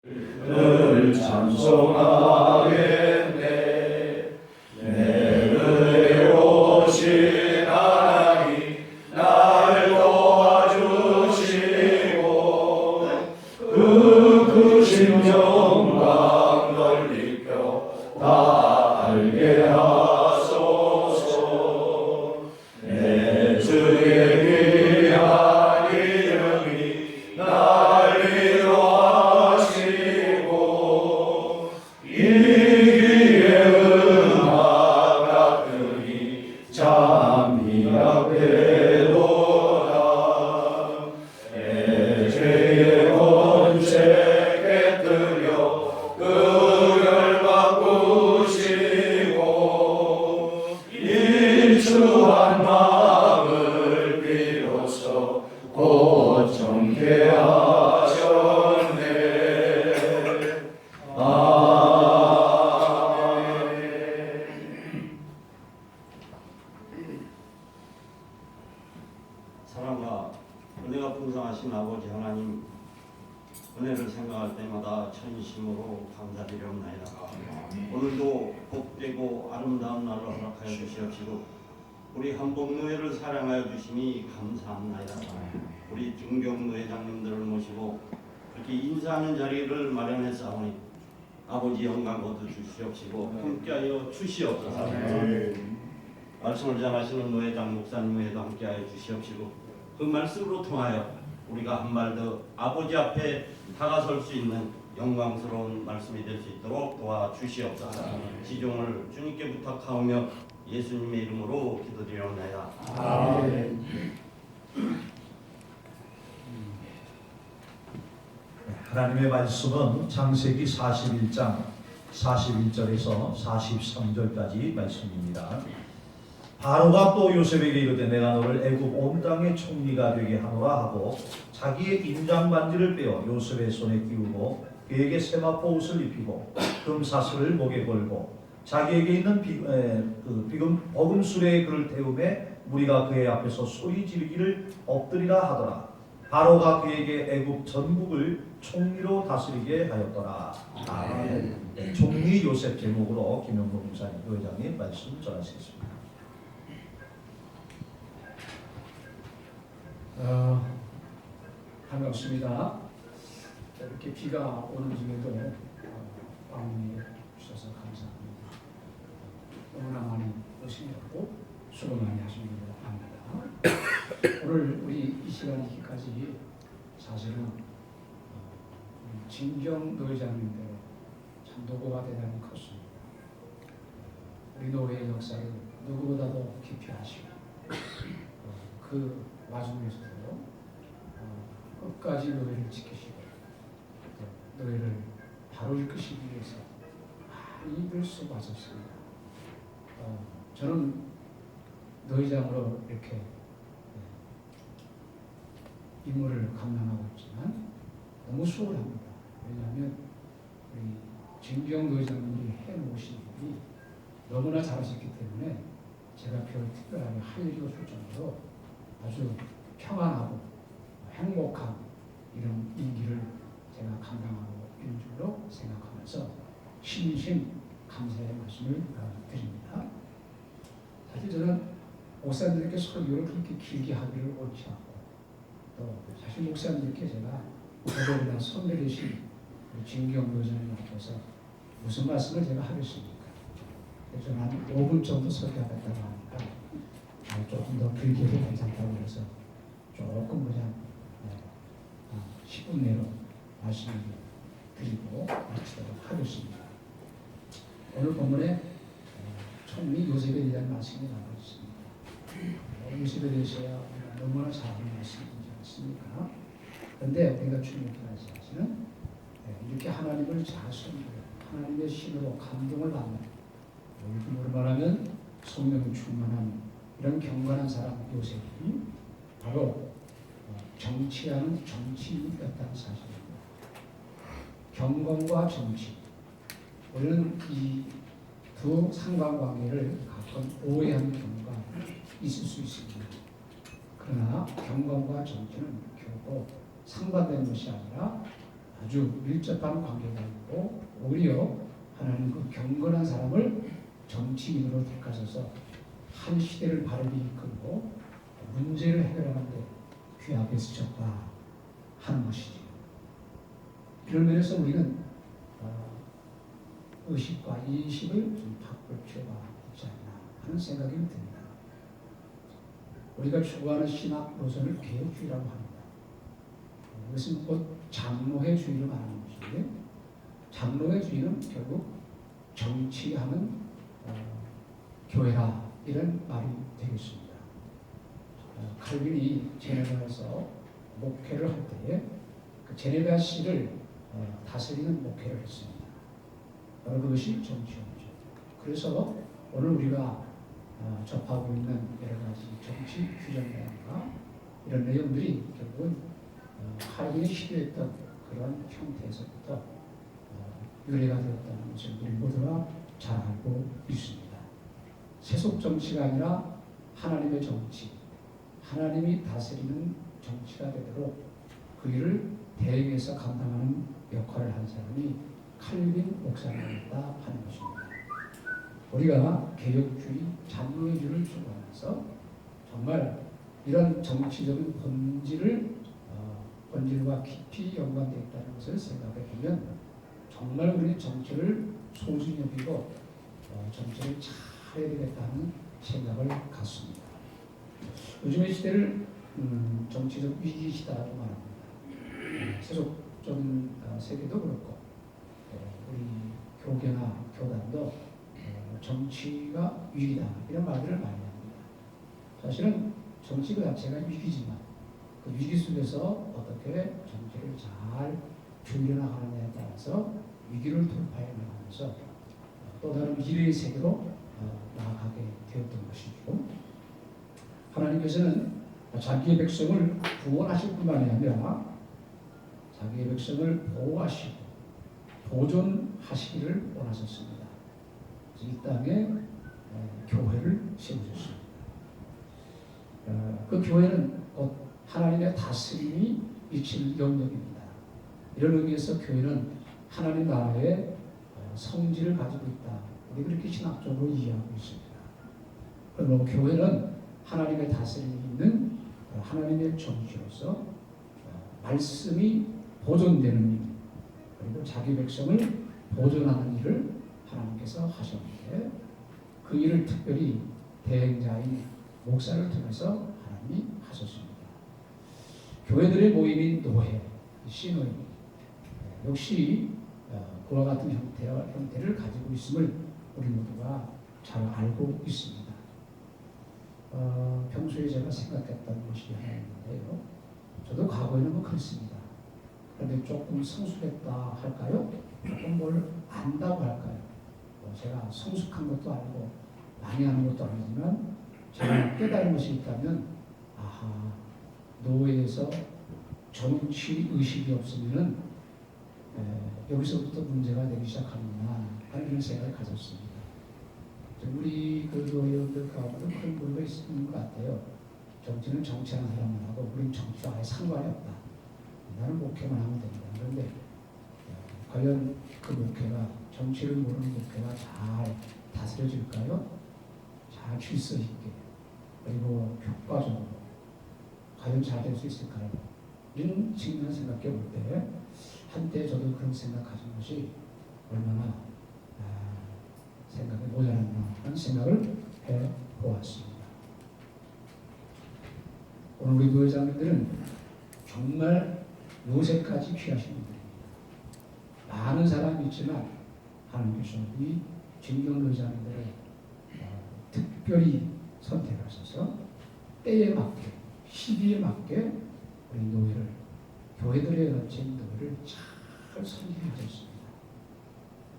늘 찬송하겠네. 내 의로우신 하나님 날 도와주시고 그 크신 영광 넓이켜 다 알게 하소서. 내 주의 귀한 이름이 날 위로하시고 이기에 응하다더니 잠이 약되도다. 내 죄의 권세 깨뜨려 그를 바꾸시고 일추한 마음을 비로소 고정케 하셨네. 사랑과 은혜가 풍성하신 아버지 하나님, 은혜를 생각할 때마다 전심으로 감사드리옵나이다. 오늘도 복되고 아름다운 날로 허락하여 주시옵시고 우리 한복노예를 사랑하여 주시니 감사합나이다. 우리 중경노회장님들을 모시고 이렇게 인사하는 자리를 마련했사오니 아버지 영광 거두 주시옵시고 함께하여 주시옵소서. 말씀을 전하시는 노회장 목사님에도 함께하여 주시옵시고 그 말씀으로 통하여 우리가 한 발 더 아버지 앞에 다가설 수 있는 영광스러운 말씀이 될 수 있도록 도와주시옵소서. 지종을 주님께 부탁하오며 예수님의 이름으로 기도드리옵나이다. 아멘. 하나님의 말씀은 창세기 41장 41절에서 43절까지 말씀입니다. 바로가 또 요셉에게 이르되 내가 너를 애굽 온 땅의 총리가 되게 하노라 하고 자기의 임장 반지를 빼어 요셉의 손에 띄우고 그에게 세마포 옷을 입히고 금사슬을 목에 걸고 자기에게 있는 버금술에 그를 태우매 무리가 그의 앞에서 소리 지르기를 엎드리라 하더라. 바로가 그에게 애굽 전국을 총리로 다스리게 하였더라. 아멘. 총리 요셉 제목으로 김영국 목사님, 의장님 말씀 전하시겠습니다. 반갑습니다. 이렇게 비가 오는 중에도 방문해 주셔서 감사합니다. 너무나 많이 오시려고 수고 많이 하시는 것 압니다. 오늘 우리 이 시간이기까지 사실은 진경 노회장님들 참 노고가 대단히 컸습니다. 우리 노회의 역사를 누구보다도 깊이 하시고 그 와중에서도 끝까지 노예를 지키시고 노예를 바로 이끄시기 위해서 많이 수고하셨습니다. 저는 노회장으로 이렇게 임무를 감당하고 있지만 너무 수월합니다. 왜냐하면 우리 진경 노회장님이 해놓으신 일이 너무나 잘하셨기 때문에 제가 별 특별하게 할 일이 없을 정도로 아주 평안하고 행복한 이런 임기를 제가 감당하고 있는 줄로 생각하면서 심심 감사의 말씀을 드립니다. 사실 저는 목사님들께 설교를 그렇게 길게 하기를 원치 않고 또 사실 목사님들께 제가 저보다 선배이신 진경 노회장님 앞에서 무슨 말씀을 제가 하겠습니까? 그래서 한 5분 정도 설교하겠다고 하니까 조금 더 길게 해도 괜찮다고 해서 조금 그냥 10분 내로 말씀을 드리고 마치도록 하겠습니다. 오늘 본문에 총리 요셉에 대한 말씀이 나와 있습니다. 요셉에 대해서야 너무나 잘 아는 말씀이지 않습니까? 그런데 우리가 주목해야 사실은 이렇게 하나님을 잘 섬기고 하나님의 신으로 감동을 받는 우리로 말하면 성령 충만한 이런 경건한 사람 요셉이 바로 정치하는 정치인이었다는 사실입니다. 경건과 정치, 우리는 이 두 상관관계를 가끔 오해하는 경우가 있을 수 있습니다. 그러나 경건과 정치는 결코 상반되는 것이 아니라 아주 밀접한 관계가 있고 오히려 하나님 그 경건한 사람을 정치인으로 택하셔서 한 시대를 바르게 이끌고 문제를 해결하는데 귀하게 쓰셨다 하는 것이지요. 이런 면에서 우리는 의식과 인식을 좀 바꿀 필요가 있지 않나 하는 생각이 듭니다. 우리가 추구하는 신학 노선을 개혁주의라고 합니다. 이것은 곧 장로회주의를 말하는 것인데, 장로회주의는 결국 정치하는 교회라 이런 말이 되겠습니다. 칼빈이 제네바에서 목회를 할 때에 그 제네바시를 다스리는 목회를 했습니다. 바로 그것이 정치였죠. 그래서 오늘 우리가 접하고 있는 여러 가지 정치 규정이라든가 이런 내용들이 결국은 칼빈이 시도했던 그런 형태에서부터 유래가 되었다는 것을 우리 모두가 잘 알고 있습니다. 세속 정치가 아니라 하나님의 정치, 하나님이 다스리는 정치가 되도록 그 일을 대응해서 감당하는 역할을 한 사람이 칼빈 목사님이었다 하는 것입니다. 우리가 개혁주의, 장로회주의를 추구하면서 정말 이런 정치적인 본질과 깊이 연관되어 있다는 것을 생각해 보면 정말 우리 정치를 소중히 여기고 정치를 잘해야 되겠다는 생각을 갖습니다. 요즘의 시대를 정치적 위기 시대라고 말합니다. 세속적인 세계도 그렇고 우리 교계나 교단도 정치가 위기다 이런 말들을 많이 합니다. 사실은 정치 그 자체가 위기지만 그 위기 속에서 어떻게 정치를 잘 조율해 나가느냐에 따라서 위기를 돌파해 나가면서 또 다른 미래의 세계로 나아가게 되었던 것이죠. 하나님께서는 자기의 백성을 구원하실 뿐만이 아니라 자기의 백성을 보호하시고 보존하시기를 원하셨습니다. 이 땅에 교회를 세우셨습니다. 그 교회는 곧 하나님의 다스림이 미칠 영역입니다. 이런 의미에서 교회는 하나님 나라의 성질을 가지고 있다. 우리 그렇게 신학적으로 이해하고 있습니다. 그리고 교회는 하나님의 다스림이 있는 하나님의 정치로서 말씀이 보존되는 일, 그리고 자기 백성을 보존하는 일을 하나님께서 하셨는데 그 일을 특별히 대행자인 목사를 통해서 하나님이 하셨습니다. 교회들의 모임인 노회, 시노임 역시 그와 같은 형태를 가지고 있음을 우리 모두가 잘 알고 있습니다. 평소에 제가 생각했던 것이 하나 있는데요. 저도 과거에는 뭐 그랬습니다. 그런데 조금 성숙했다 할까요? 조금 뭘 안다고 할까요? 제가 성숙한 것도 아니고 많이 아는 것도 아니지만 제가 깨달은 것이 있다면 아하, 노예에서 정치 의식이 없으면은 여기서부터 문제가 되기 시작하는구나 하는 그런 생각을 가졌습니다. 우리 그 노예들 가운데 그런 부류가 있는 것 같아요. 정치는 정치하는 사람만 하고 우리는 정치와 아예 상관이 없다. 나는 목회만 하면 된다. 그런데 과연 그 목회가 정치를 모르는 목회가 잘 다스려질까요? 잘 질서 있게 그리고 효과적으로 과연 잘 될 수 있을까요? 이런 측면을 생각해 볼 때 한때 저도 그런 생각 가진 것이 얼마나 생각이 모자랐나 하는 생각을 해보았습니다. 오늘 우리 교회장님들은 정말 요새까지 귀하신 분들입니다. 많은 사람이 있지만 하나님께서 이 진경교장님들을 특별히 선택하셔서 때에 맞게 시기에 맞게 우리 노예를 교회들의 얹힌 노예를 잘 선택하셨습니다.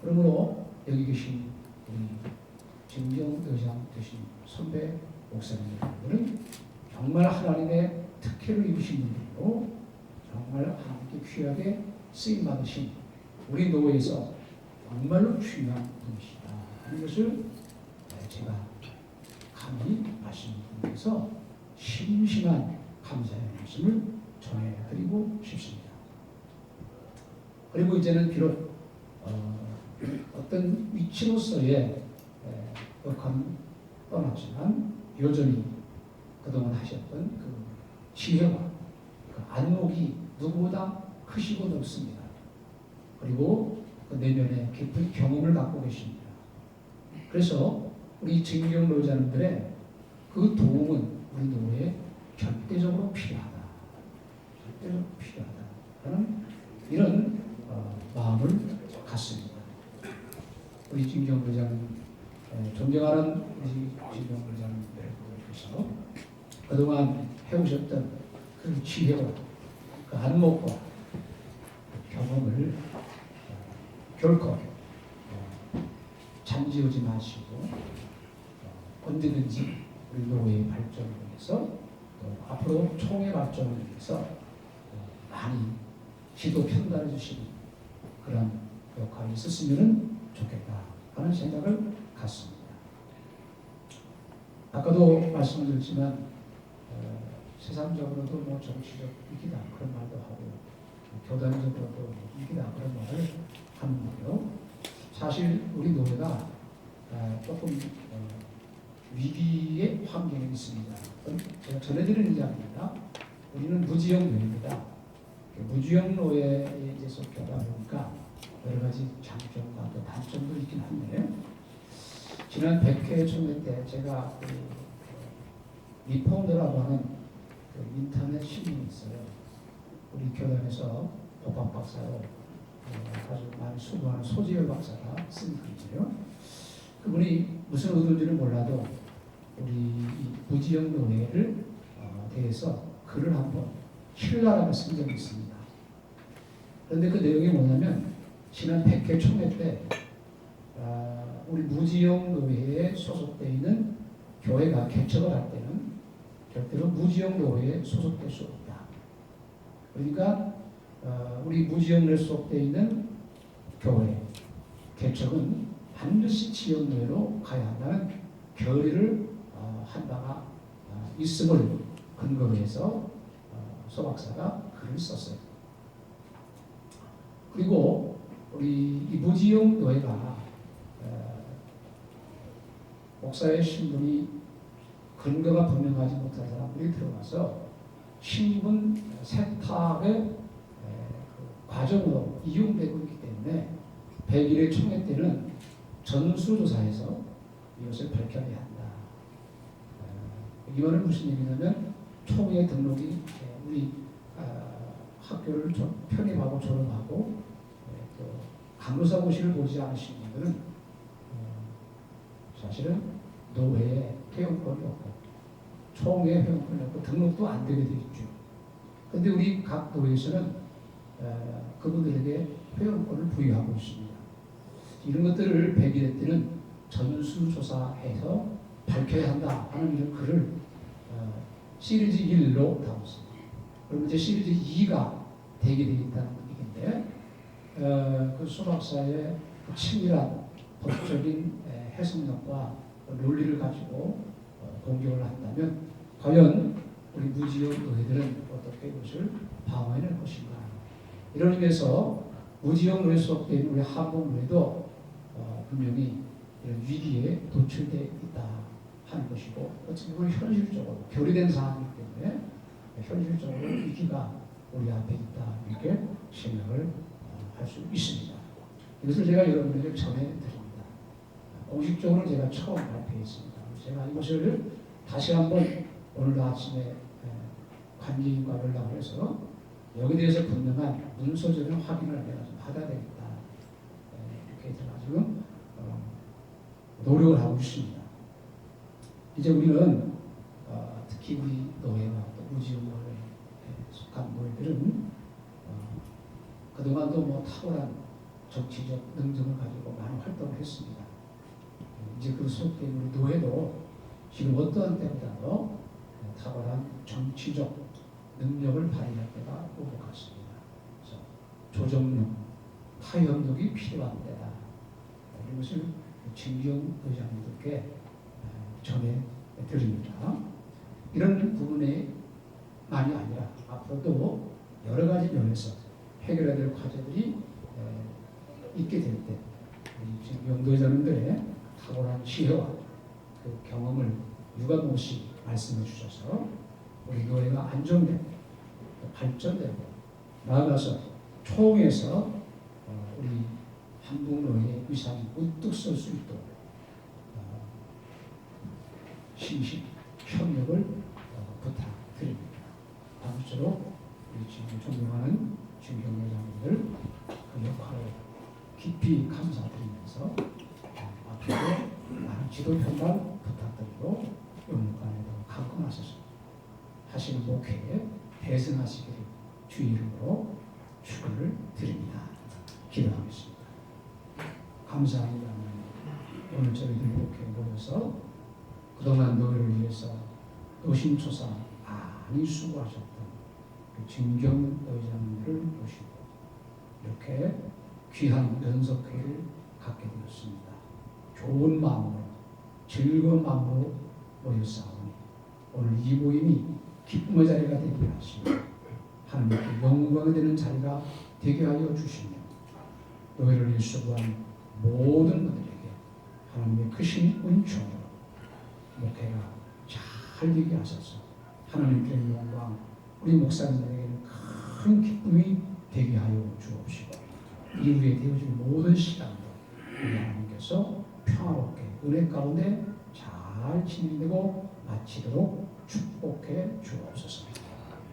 그러므로 여기 계신 우리 진경교장 되신 선배 목사님들은 정말 하나님의 특혜를 입으신 분들이고 정말 하나님께 귀하게 쓰임 받으신 우리 노예에서 정말로 중요한 분이시다 하는 것을 제가 감히 말씀드리면서 심심한 감사의 말씀을 전해드리고 싶습니다. 그리고 이제는 비록 어떤 위치로서의 역할은 떠났지만 여전히 그동안 하셨던 그 지혜와 그 안목이 누구보다 크시고 넓습니다. 그리고 그 내면에 깊은 경험을 갖고 계십니다. 그래서 우리 증경노자님들의 그 도움은 우리 노예에 절대적으로 필요하다. 절대적으로 필요하다. 하는 이런 마음을 갖습니다. 우리 증경노자님 존경하는 우리 증경노자님들께서 그동안 해오셨던 그 지혜와 그 안목과 그 경험을 결코 잠재우지 마시고 언제든지 우리 노예의 발전을 위해서 또 앞으로 총회 발전을 위해서 많이 지도 편달해 주시는 그런 역할이 있었으면 좋겠다 하는 생각을 갖습니다. 아까도 말씀드렸지만 세상적으로도 뭐 정치적 위기다 그런 말도 하고 교단적으로도 위기다 그런 말을 하는데요. 사실 우리 노예가 조금 위기의 환경에 있습니다. 제가 전해드리는 이야기입니다. 우리는 무지형 노예입니다. 무지형 노예에 대해서 교다 보니까 여러 가지 장점과 또 단점도 있긴 한데 지난 100회 총회 때 제가 그 리포더라고 하는 그 인터넷 신문이 있어요. 우리 교단에서 법학 박사로 아주 많이 수고하는 소지열 박사가 쓴 글이에요. 그분이 무슨 의도인지는 몰라도 우리 이 무지형 노예를 대해서 글을 한번 신라라고 쓴 적이 있습니다. 그런데 그 내용이 뭐냐면 지난 100회 총회 때 우리 무지형 노예에 소속되어 있는 교회가 개척을 할 때는 절대로 무지형 노예에 소속될 수 없다. 그러니까 우리 무지형 노예에 소속되어 있는 교회 개척은 반드시 지형 노예로 가야 한다는 결의를 한 바가 있음을 근거로 해서 소 박사가 글을 썼어요. 그리고 우리 이 무지형 노예가 목사의 신분이 근거가 분명하지 못한 사람들이 들어가서 신분 세탁의 과정으로 이용되고 있기 때문에 100일의 총회 때는 전수조사에서 이것을 밝혀내야 한다. 이 말은 무슨 얘기냐면 총회 등록이 우리 학교를 편입하고 졸업하고 또 간호사고시를 보지 않으신 분들은 사실은 노회에 회원권이 없고 총회에 회원권이 없고 등록도 안 되게 되어 있죠. 그런데 우리 각 노회에서는 그분들에게 회원권을 부여하고 있습니다. 이런 것들을 100일 때는 전수조사해서 밝혀야 한다 하는 이런 글을 시리즈 1로 담았습니다. 그럼 이제 시리즈 2가 되게 되어 있다는 얘기인데 그 수박사의 그 치밀한 법적인 해석력과 논리를 가지고 공격을 한다면 과연 우리 무지형 노예들은 어떻게 이것을 방어해낼 것인가. 이런 의미에서 무지형 노예 속된 우리 한국 노예도 분명히 이런 위기에 노출되어 있다 하는 것이고 어떻게 보면 현실적으로 결의된 사안이기 때문에 현실적으로 위기가 우리 앞에 있다 이렇게 생각을 할 수 있습니다. 이것을 제가 여러분에게 전해드립니다. 공식적으로 제가 처음 발표했습니다. 제가 이것을 다시 한번 오늘 아침에 관계인과 연락을 해서 여기에 대해서 분명한 문서적인 확인을 내가 좀 받아야 되겠다. 이렇게 해가지고 노력을 하고 있습니다. 이제 우리는 특히 우리 노예와 또 무지형 노예에 속한 노예들은 그동안도 뭐 탁월한 정치적 능력을 가지고 많은 활동을 했습니다. 이제 그 속된 우리 노예도 지금 어떠한 때보다도 탁월한 정치적 능력을 발휘할 때가 온 것 같습니다. 그래서 조정력, 타협력이 필요한 때다. 이것을 진경 의장님들께 전해드립니다. 이런 부분에 많이 아니라 앞으로도 여러 가지 면에서 해결해야 될 과제들이 있게 될 때 지금 영도회장님들의 탁월한 지혜와 그 경험을 유감없이 말씀해 주셔서 우리 노예가 안정되고 발전되고 나아가서 총에서 우리 한국노예의 위상이 우뚝 설 수 있도록 심심 협력을 부탁드립니다. 아무쪼록 우리 지금 존경하는 중경회장님들 그 역할을 깊이 감사드리면서 앞으로 많은 지도 편달 부탁드리고 영문관에도 강건하셔서 하시는 목회에 대승하시기를 주의 이름으로 축원을 드립니다. 기도하겠습니다. 감사합니다. 오늘 저희들 이렇게 모여서 그동안 너희를 위해서 노심초사 많이 수고하셨던 그 진경 의장님을 모시고 이렇게 귀한 연석회를 갖게 되었습니다. 좋은 마음으로 즐거운 마음으로 모였사오니 오늘 이 모임이 기쁨의 자리가 되게 하시고 하나님께 영광이 되는 자리가 되게 하여 주시며 너희를 위해 수고한 모든 분들에게 하나님의 크신 은총으로 목회가 잘 되게 하셔서 하나님께 영광 우리 목사님들에게는 큰 기쁨이 되게 하여 주옵시고 이후에 되어질 모든 시간도 우리 하나님께서 평화롭게 은혜 가운데 잘 진행되고 마치도록 축복해 주옵소서.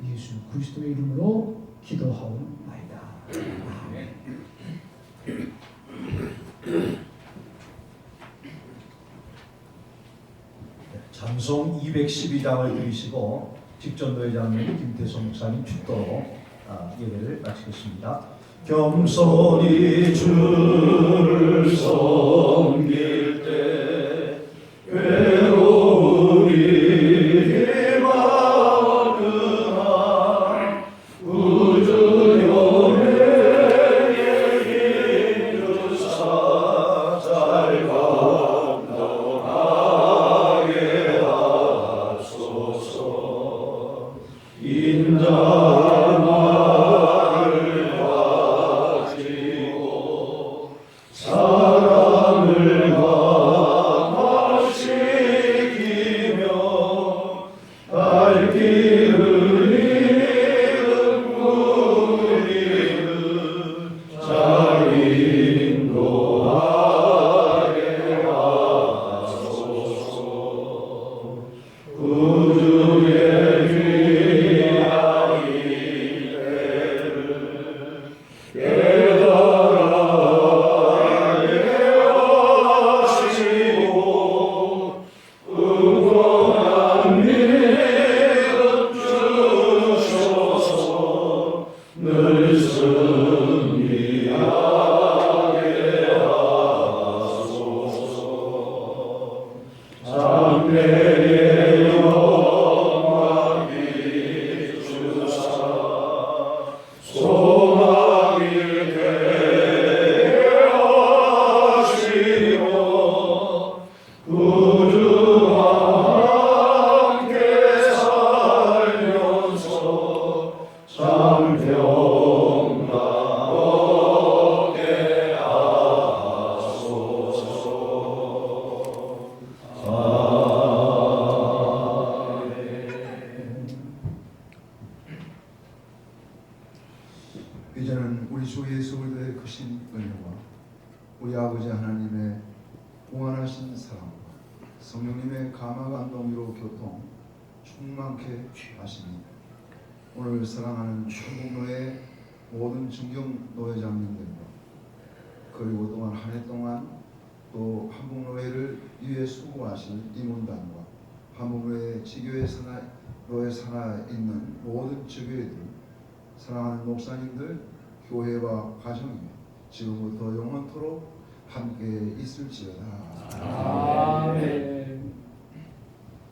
예수 그리스도의 이름으로 기도하옵나이다. 아멘. 찬송 212장을 드리시고 직전노회장님 김태성 목사님 축도로 예배를 마치겠습니다. 겸손히 주를 섬길 때 괴로운 우리 마음 응한 우주여행에 힘주사 잘 감동하게 하소서. 인자를 가지고 사랑을 강화시키며 갈 길을 잃은 우리를 잘 인도하게 하소서. 구주의 귀한 이름을 깨달아게 하시고 응원한 믿음 주셔서 늘 승리하게 하소서. 장래의 영광 비추사 소망이 되게 하시고 구주와 함께 살면서 참 평강하게 하소서. 이제는 우리 주 예수 그리스도의 크신 은혜와 우리 아버지 하나님의 무한하신 사랑과 성령님의 감화 감동으로 교통 충만케 하십니다. 오늘 사랑하는 한국노예 모든 증경 노예장님들과 그리고 또한 한 해 동안 또 한국노예를 위해 수고하실 임원단과 한국노예 지교회 산하 노예 산하에 있는 모든 지교회들 사랑하는 목사님들 교회와 가정이 지금부터 영원토록 함께 있을지어다. 아멘.